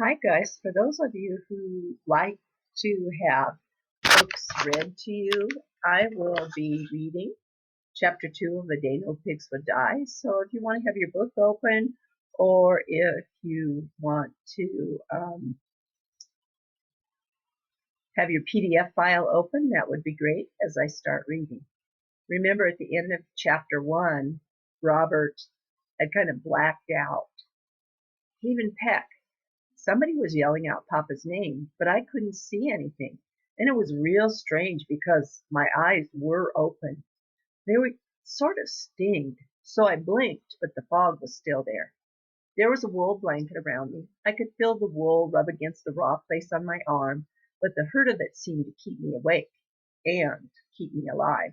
Hi guys, for those of you who like to have books read to you, I will be reading chapter 2 of A Day No Pigs Would Die. So if you want to have your book open or if you want to have your PDF file open, that would be great as I start reading. Remember at the end of chapter 1, Robert had kind of blacked out. Even Peck, somebody was yelling out Papa's name, but I couldn't see anything. And it was real strange because my eyes were open. They were sort of stinged, so I blinked, but the fog was still there. There was a wool blanket around me. I could feel the wool rub against the raw place on my arm, but the hurt of it seemed to keep me awake and keep me alive.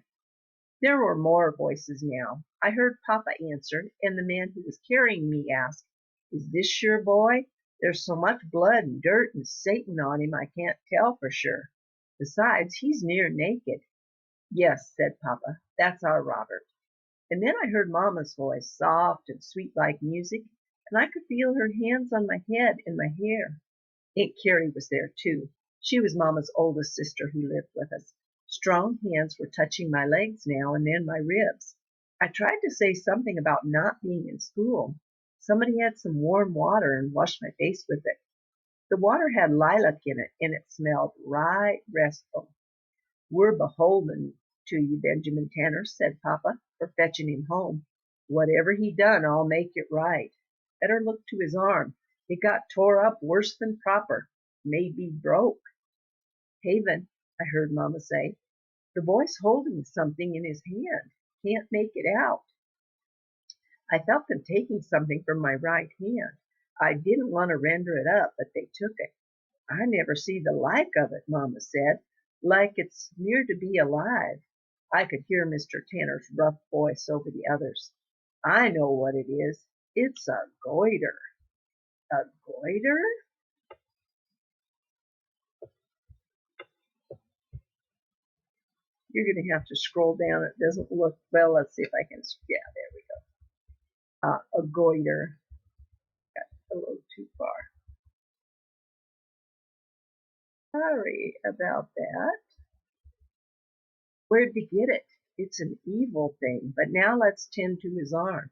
There were more voices now. I heard Papa answer, and the man who was carrying me asked, "Is this your boy? There's so much blood and dirt and Satan on him I can't tell for sure. Besides, he's near naked." "Yes," said Papa, "that's our Robert." And then I heard Mama's voice, soft and sweet like music, and I could feel her hands on my head and my hair. Aunt Carrie was there too. She was Mama's oldest sister who lived with us. Strong hands were touching my legs now and then my ribs. I tried to say something about not being in school. Somebody had some warm water and washed my face with it. The water had lilac in it and it smelled right restful. "We're beholden to you, Benjamin Tanner," said Papa, "for fetching him home. Whatever he done, I'll make it right. Better look to his arm. It got tore up worse than proper. May be broke." "Haven," I heard Mama say. "The boy's holding something in his hand. Can't make it out." I felt them taking something from my right hand. I didn't want to render it up, but they took it. "I never see the like of it," Mama said, "like it's near to be alive." I could hear Mr. Tanner's rough voice over the others. "I know what it is. It's a goiter." "A goiter?" You're going to have to scroll down. It doesn't look well. Let's see if I can. Yeah, there we go. A goiter. Got a little too far. Sorry about that. Where'd we get it? It's an evil thing. But now let's tend to his arm.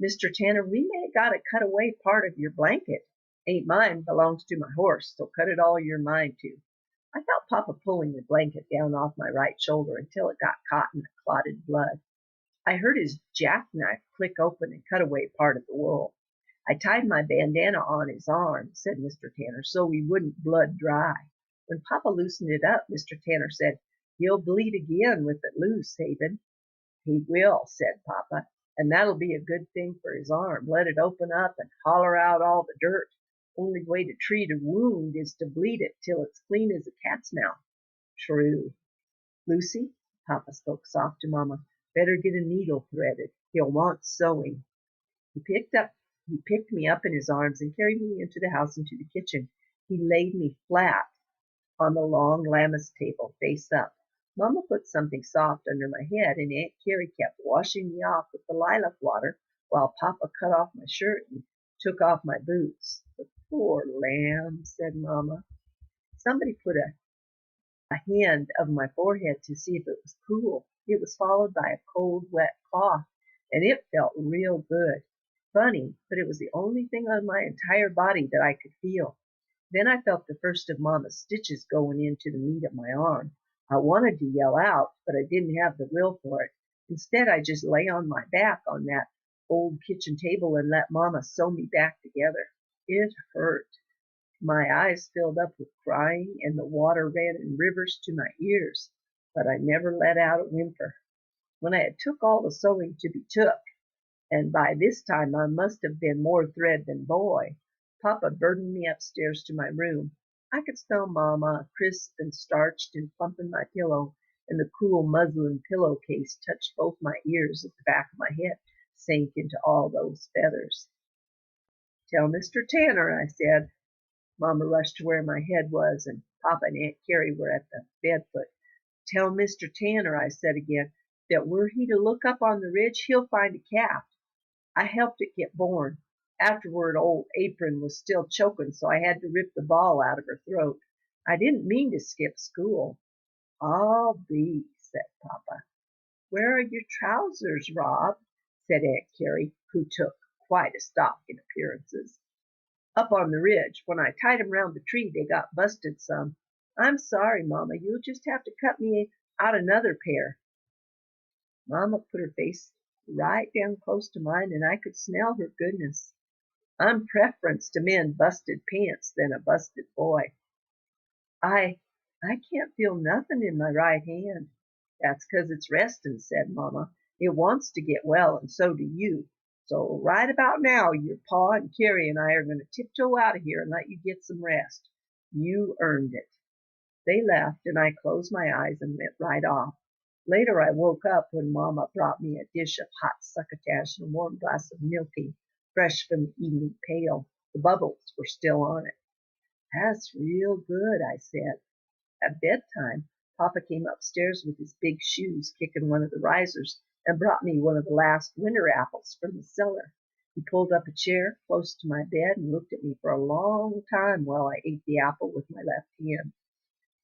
"Mr. Tanner, we may have got to cut away part of your blanket. Ain't mine, belongs to my horse, so cut it all you're mine to." I felt Papa pulling the blanket down off my right shoulder until it got caught in the clotted blood. I heard his jackknife click open and cut away part of the wool. "I tied my bandana on his arm," said Mr. Tanner, "so we wouldn't blood dry. When Papa loosened it up, Mr. Tanner said, 'He'll bleed again with it loose, Haven.'" "He will," said Papa, "and that'll be a good thing for his arm. Let it open up and holler out all the dirt. Only way to treat a wound is to bleed it till it's clean as a cat's mouth." "True." "Lucy," Papa spoke soft to Mama, "better get a needle threaded. He'll want sewing." He picked me up in his arms and carried me into the house into the kitchen. He laid me flat on the long lammas table, face up. Mama put something soft under my head, and Aunt Carrie kept washing me off with the lilac water while Papa cut off my shirt and took off my boots. "The poor lamb," said Mama. Somebody put a hand of my forehead to see if it was cool. It was followed by a cold, wet cloth, and it felt real good. Funny, but it was the only thing on my entire body that I could feel. Then I felt the first of Mama's stitches going into the meat of my arm. I wanted to yell out, but I didn't have the will for it. Instead, I just lay on my back on that old kitchen table and let Mama sew me back together. It hurt. My eyes filled up with crying, and the water ran in rivers to my ears, but I never let out a whimper. When I had took all the sewing to be took, and by this time I must have been more thread than boy, Papa burdened me upstairs to my room. I could smell Mama, crisp and starched and plump in my pillow, and the cool muslin pillowcase touched both my ears at the back of my head, sank into all those feathers. "Tell Mr. Tanner," I said. Mama rushed to where my head was, and Papa and Aunt Carrie were at the bed foot. "Tell Mr. Tanner," I said again, "that were he to look up on the ridge, he'll find a calf. I helped it get born. Afterward, old Apron was still choking, so I had to rip the ball out of her throat. I didn't mean to skip school. "I'll be," said Papa. "Where are your trousers, Rob?" said Aunt Carrie, who took quite a stock in appearances. "Up on the ridge. When I tied 'em round the tree they got busted some. I'm sorry, Mama. You'll just have to cut me out another pair." Mama put her face right down close to mine, and I could smell her goodness. I'm preference to mend busted pants than a busted boy. "I I can't feel nothin' in my right hand." "That's 'cause it's restin'," said Mama. "It wants to get well, and so do you. So right about now your pa and Carrie and I are going to tiptoe out of here and let you get some rest. You earned it." They left, and I closed my eyes and went right off. Later I woke up when Mama brought me a dish of hot succotash and a warm glass of milky, fresh from the evening pail. The bubbles were still on it. "That's real good," I said. At bedtime, Papa came upstairs with his big shoes, kicking one of the risers, and brought me one of the last winter apples from the cellar. He pulled up a chair close to my bed and looked at me for a long time while I ate the apple with my left hand.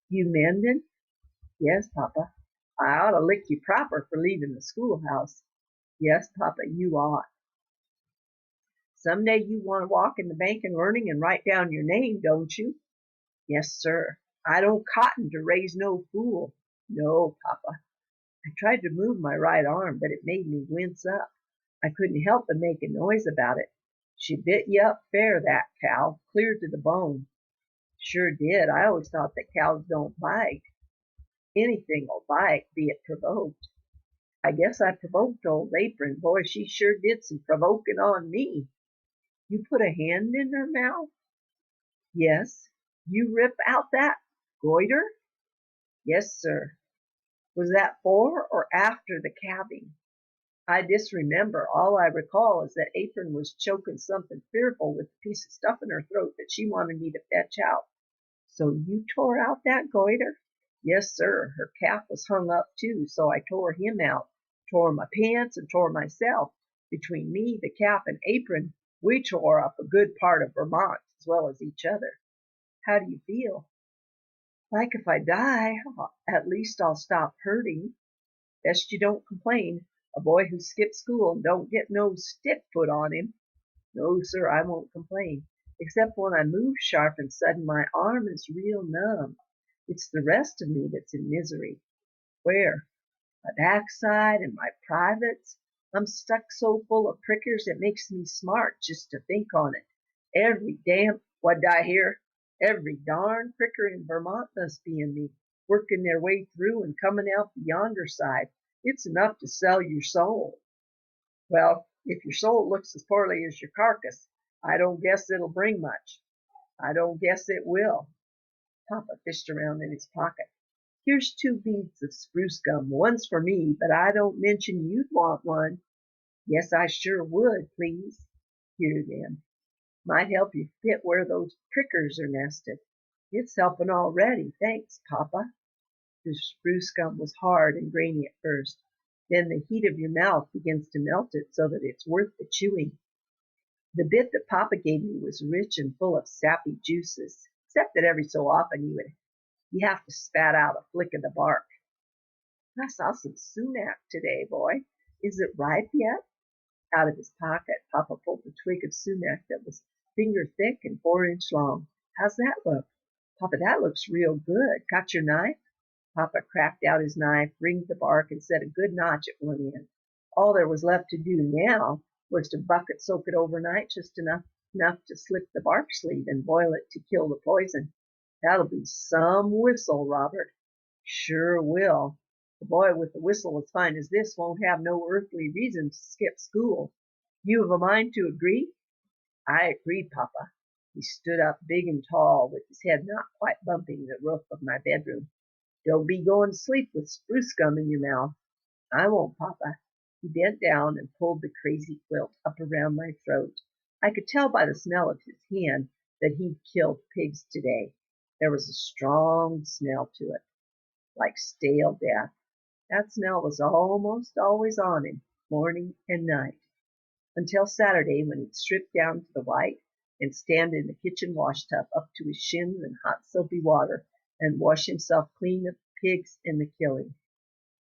"You mendin'?" "Yes, Papa." "I ought to lick you proper for leaving the schoolhouse." "Yes, Papa, you ought." "Some day you want to walk in the bank and learning and write down your name, don't you?" "Yes, sir. I don't cotton to raise no fool." "No, Papa." I tried to move my right arm, but it made me wince up. I couldn't help but make a noise about it. "She bit you up fair, that cow, clear to the bone." "Sure did. I always thought that cows don't bite." "Anything'll bite, be it provoked." "I guess I provoked old Apron. Boy, she sure did some provoking on me." "You put a hand in her mouth?" "Yes." "You rip out that goiter?" "Yes, sir." "Was that 'fore or after the calving?" "I disremember. All I recall is that Apron was choking something fearful with a piece of stuff in her throat that she wanted me to fetch out." "So you tore out that goiter?" "Yes, sir. Her calf was hung up too, so I tore him out. Tore my pants and tore myself. Between me, the calf, and Apron, we tore up a good part of Vermont as well as each other." "How do you feel?" "Like if I die, at least I'll stop hurting." "Best you don't complain. A boy who skips school don't get no stick put on him." "No, sir, I won't complain. Except when I move sharp and sudden my arm is real numb. It's the rest of me that's in misery." "Where?" "My backside and my privates. I'm stuck so full of prickers it makes me smart just to think on it. Every damn what'd I hear? Every darn pricker in Vermont must be in me, working their way through and coming out the yonder side. It's enough to sell your soul." "Well, if your soul looks as poorly as your carcass, I don't guess it'll bring much." "I don't guess it will." Papa fished around in his pocket. "Here's 2 beads of spruce gum. One's for me, but I don't mention you'd want one." "Yes, I sure would, please." "Here, then. Might help you fit where those prickers are nested." "It's helping already. Thanks, Papa." The spruce gum was hard and grainy at first. Then the heat of your mouth begins to melt it so that it's worth the chewing. The bit that Papa gave me was rich and full of sappy juices, except that every so often you have to spat out a flick of the bark. "I saw some sumac today, boy. Is it ripe yet?" Out of his pocket, Papa pulled a twig of sumac that was finger thick and 4 inch long. "How's that look?" "Papa, that looks real good. Got your knife?" Papa cracked out his knife, ringed the bark, and set a good notch at one end. All there was left to do now was to bucket soak it overnight just enough to slip the bark sleeve and boil it to kill the poison. "That'll be some whistle, Robert." "Sure will. A boy with a whistle as fine as this won't have no earthly reason to skip school. You've a mind to agree?" I agreed, Papa. He stood up big and tall, with his head not quite bumping the roof of my bedroom. "Don't be going to sleep with spruce gum in your mouth." "I won't, Papa." He bent down and pulled the crazy quilt up around my throat. I could tell by the smell of his hand that he'd killed pigs today. There was a strong smell to it, like stale death. That smell was almost always on him, morning and night. until Saturday when he'd strip down to the white and stand in the kitchen wash tub up to his shins in hot soapy water and wash himself clean of the pigs and the killing.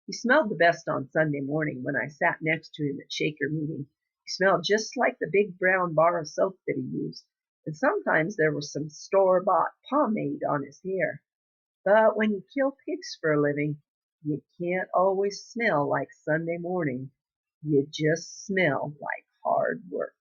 He smelled the best on Sunday morning when I sat next to him at Shaker meeting. He smelled just like the big brown bar of soap that he used, and sometimes there was some store-bought pomade on his hair. But when you kill pigs for a living, you can't always smell like Sunday morning. You just smell like hard work.